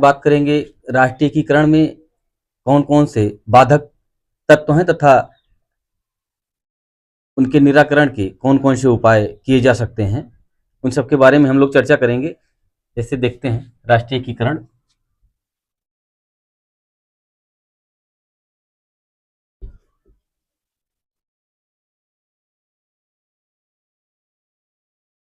बात करेंगे राष्ट्रीयकीकरण में कौन कौन से बाधक तत्व हैं तथा उनके निराकरण के कौन कौन से उपाय किए जा सकते हैं, उन सब के बारे में हम लोग चर्चा करेंगे। जैसे देखते हैं राष्ट्रीयकीकरण।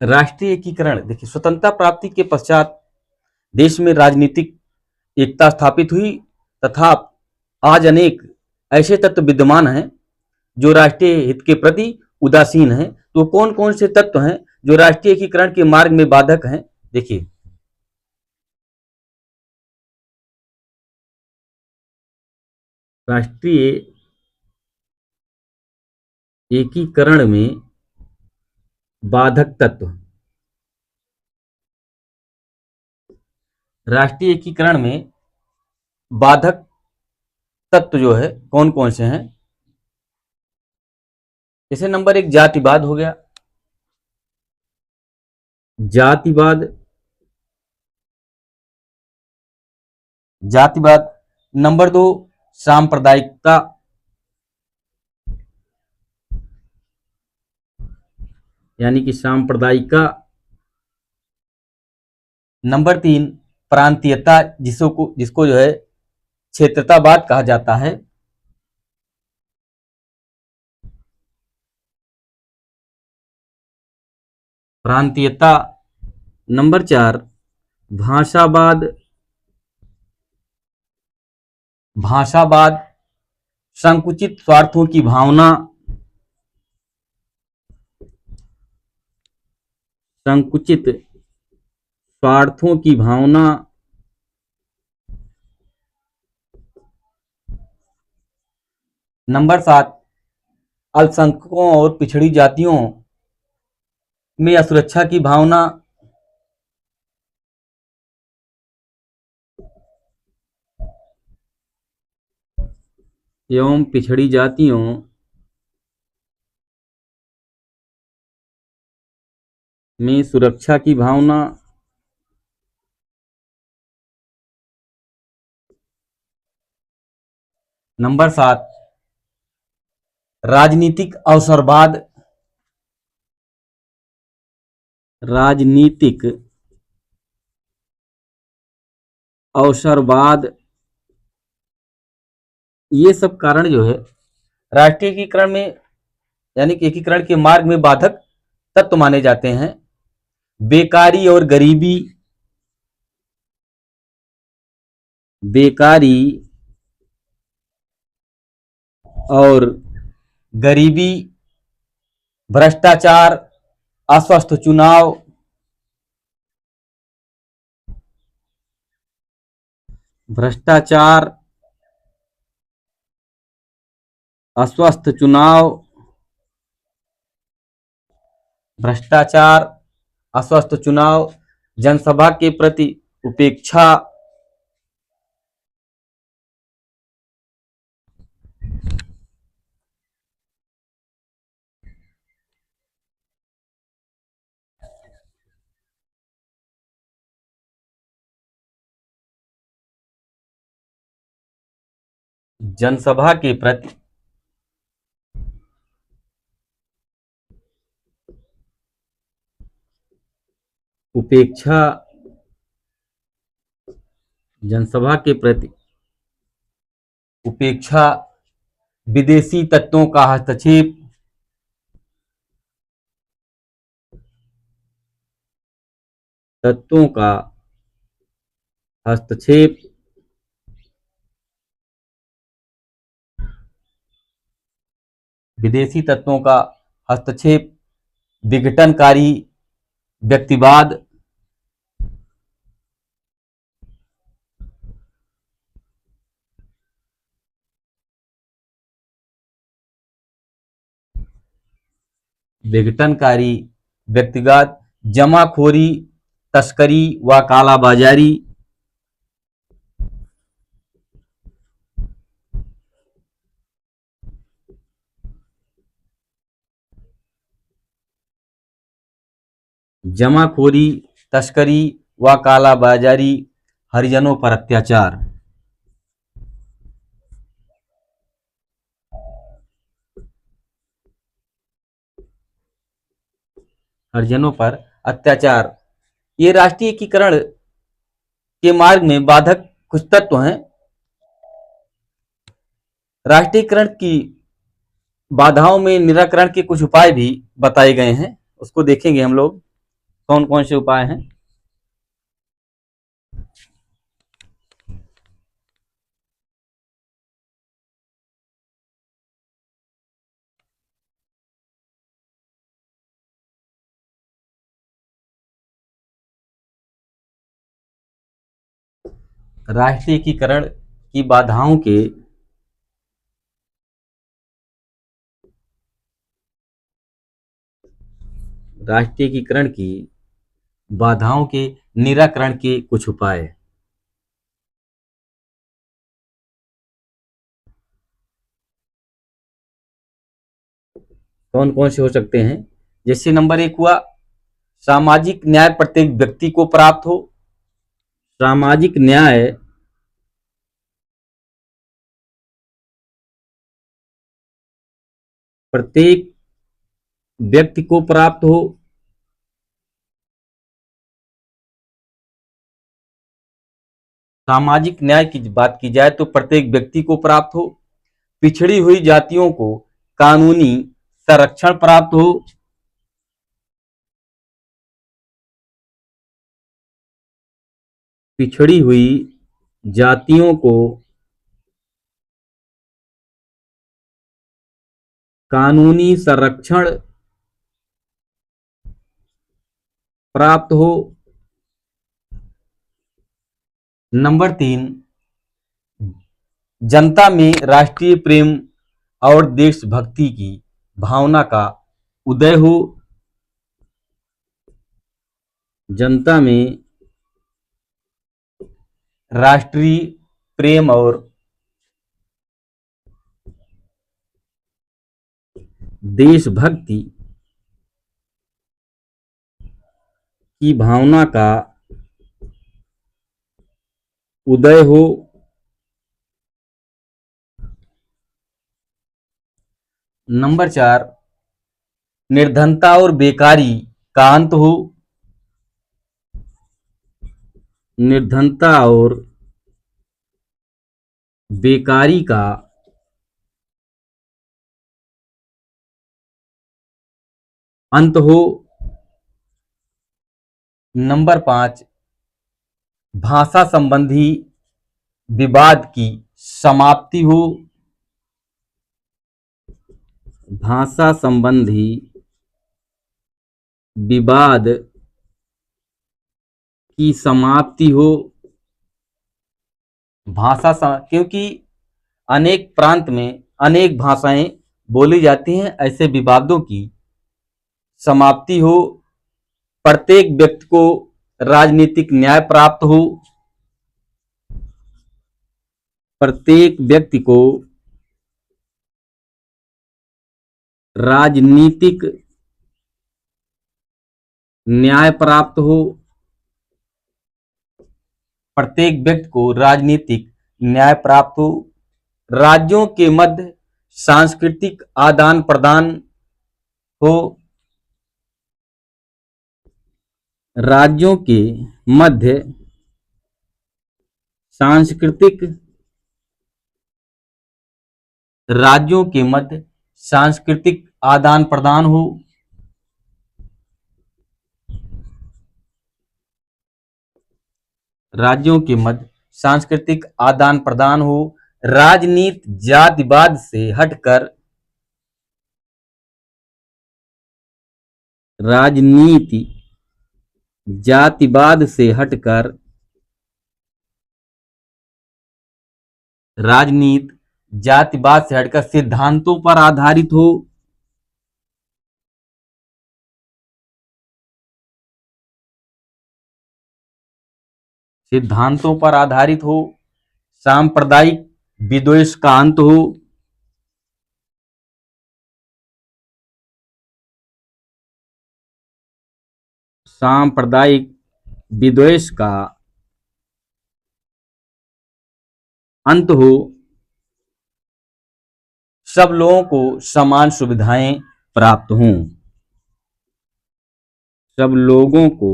राष्ट्रीय एकीकरण देखिए, स्वतंत्रता प्राप्ति के पश्चात देश में राजनीतिक एकता स्थापित हुई तथा आज अनेक ऐसे तत्व विद्यमान हैं जो राष्ट्रीय हित के प्रति उदासीन हैं। तो कौन कौन से तत्व हैं जो राष्ट्रीय एकीकरण के मार्ग में बाधक हैं? देखिए, राष्ट्रीय एकीकरण में बाधक तत्व, राष्ट्रीय एकीकरण में बाधक तत्व जो है कौन कौन से हैं? जैसे नंबर एक जातिवाद हो गया, जातिवाद, जातिवाद। नंबर दो सांप्रदायिकता, यानी कि सांप्रदायिकता। नंबर तीन प्रांतीयता, जिसको जो है क्षेत्रतावाद कहा जाता है। प्रांतीयता। नंबर चार भाषावाद, भाषावाद, संकुचित स्वार्थों की भावना, संकुचित स्वार्थों की भावना। नंबर सात अल्पसंख्यकों और पिछड़ी जातियों में असुरक्षा की भावना। एवं पिछड़ी जातियों में सुरक्षा की भावना। नंबर सात राजनीतिक अवसरवाद, राजनीतिक अवसरवाद। ये सब कारण जो है राष्ट्रीय एकीकरण में, यानी कि एकीकरण के मार्ग में बाधक तत्व माने जाते हैं। बेकारी और गरीबी, बेकारी और गरीबी, भ्रष्टाचार, अस्वस्थ चुनाव, भ्रष्टाचार, अस्वस्थ चुनाव, भ्रष्टाचार, अस्वस्थ चुनाव, जनसभा के प्रति उपेक्षा, जनसभा के प्रति उपेक्षा, जनसभा के प्रति उपेक्षा, विदेशी तत्वों का हस्तक्षेप, तत्वों का हस्तक्षेप, विदेशी तत्वों का हस्तक्षेप, विघटनकारी व्यक्तिवाद, विघटनकारी व्यक्तिवाद, जमाखोरी, तस्करी व कालाबाजारी, जमाखोरी, तस्करी व कालाबाजारी, हरिजनों पर अत्याचार। हरिजनों पर अत्याचार, ये राष्ट्रीय एकीकरण के मार्ग में बाधक कुछ तत्व हैं। राष्ट्रीयकरण की बाधाओं में निराकरण के कुछ उपाय भी बताए गए हैं, उसको देखेंगे हम लोग कौन कौन से उपाय हैं। राष्ट्रीय एकीकरण की बाधाओं के राष्ट्रीय एकीकरण की बाधाओं के निराकरण के कुछ उपाय। कौन कौन से हो सकते हैं? जैसे नंबर 1 हुआ सामाजिक न्याय प्रत्येक व्यक्ति को प्राप्त हो। सामाजिक न्याय प्रत्येक व्यक्ति को प्राप्त हो। सामाजिक न्याय की बात की जाए तो प्रत्येक व्यक्ति को प्राप्त हो। पिछड़ी हुई जातियों को कानूनी संरक्षण प्राप्त हो। पिछड़ी हुई जातियों को कानूनी संरक्षण प्राप्त हो। नंबर 3 जनता में राष्ट्रीय प्रेम और देशभक्ति की भावना का उदय हो। जनता में राष्ट्रीय प्रेम और देशभक्ति की भावना का उदय हो। नंबर 4 निर्धनता और बेकारी का अंत हो। निर्धनता और बेकारी का अंत हो। नंबर 5 भाषा संबंधी विवाद की समाप्ति हो। भाषा संबंधी विवाद की समाप्ति हो। क्योंकि अनेक प्रांत में अनेक भाषाएं बोली जाती हैं, ऐसे विवादों की समाप्ति हो। प्रत्येक व्यक्ति को राजनीतिक न्याय प्राप्त हो। प्रत्येक व्यक्ति को राजनीतिक न्याय प्राप्त हो। प्रत्येक व्यक्ति को राजनीतिक न्याय प्राप्त हो। राज्यों के मध्य सांस्कृतिक आदान प्रदान हो। राज्यों के मध्य सांस्कृतिक राज्यों के मध्य सांस्कृतिक आदान प्रदान हो। राज्यों के मध्य सांस्कृतिक आदान प्रदान हो। राजनीति जातिवाद से हटकर राजनीति जातिवाद से हटकर राजनीति जातिवाद से हटकर सिद्धांतों पर आधारित हो। सिद्धांतों पर आधारित हो। सांप्रदायिक विद्वेष का अंत हो। सांप्रदायिक विद्वेष का अंत हो, सब लोगों को समान सुविधाएं प्राप्त हों, सब लोगों को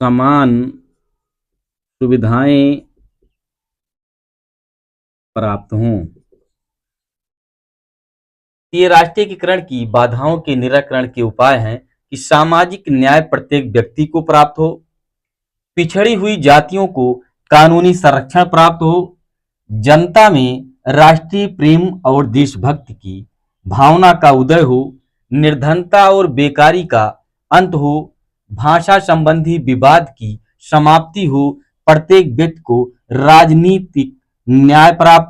समान सुविधाएं प्राप्त हों। ये राष्ट्रीयकरण की बाधाओं के निराकरण के उपाय हैं कि सामाजिक न्याय प्रत्येक व्यक्ति को प्राप्त हो, पिछड़ी हुई जातियों को कानूनी संरक्षण प्राप्त हो, जनता में राष्ट्रीय प्रेम और देशभक्ति की भावना का उदय हो, निर्धनता और बेकारी का अंत हो, भाषा संबंधी विवाद की समाप्ति हो, प्रत्येक व्यक्ति को राजनीतिक न्याय प्राप्त